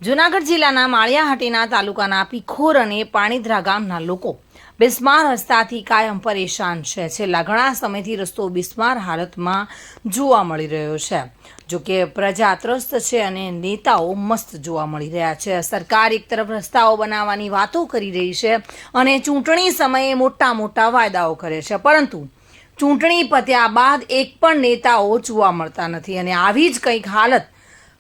જૂનાગઢ જિલ્લાના માળિયાહાટીના તાલુકાના પીખોર અને પાણીધરા ગામના લોકો બિસ્માર રસ્તાથી કાયમ પરેશાન છે. છેલ્લા ઘણા સમયથી રસ્તો બિસ્માર હાલતમાં જોવા મળી રહ્યો છે. જોકે પ્રજા ત્રસ્ત છે અને નેતાઓ મસ્ત જોવા મળી રહ્યા છે. સરકાર એક તરફ રસ્તાઓ બનાવવાની વાતો કરી રહી છે અને ચૂંટણી સમયે મોટા મોટા વાયદાઓ કરે છે, પરંતુ ચૂંટણી પત્યા બાદ એક પણ નેતાઓ જોવા મળતા નથી. અને આવી જ કંઈક હાલત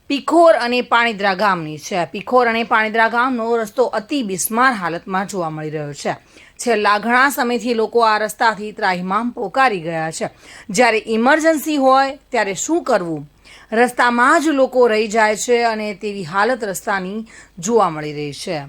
પીખોર અને પાણીધરા ગામની છે. પીખોર અને પાણીધરા ગામનો રસ્તો અતિ બિસ્માર હાલતમાં જોવા મળી રહ્યો છે. છેલ્લા ઘણા સમયથી લોકો આ રસ્તાથી ત્રાહિમામ પોકારી ગયા છે. જ્યારે ઇમરજન્સી હોય ત્યારે શું કરવું, રસ્તામાં જ લોકો રહી જાય છે અને તેવી હાલત રસ્તાની જોવા મળી રહી છે.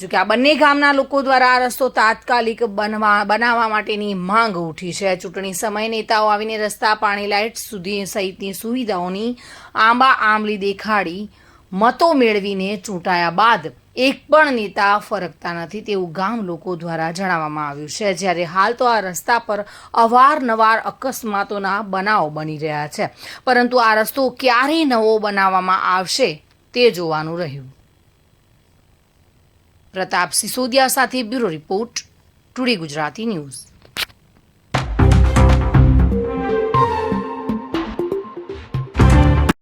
જોકે આ બંને ગામના લોકો દ્વારા આ રસ્તો તાત્કાલિક બનાવવા માટેની માંગ ઉઠી છે. ચૂંટણી સમયે નેતાઓ આવીને રસ્તા, પાણી, લાઇટ સુધી સહિતની સુવિધાઓની આંબલી દેખાડી મતો મેળવીને ચૂંટાયા બાદ એક પણ નેતા ફરકતા નથી તેવું ગામ લોકો દ્વારા જણાવવામાં આવ્યું છે. જ્યારે હાલ તો આ રસ્તા પર અવારનવાર અકસ્માતોના બનાવો બની રહ્યા છે, પરંતુ આ રસ્તો ક્યારે નવો બનાવવામાં આવશે તે જોવાનું રહ્યું. પ્રતાપ સિસોદિયા સાથે bureau report, today Gujarati news.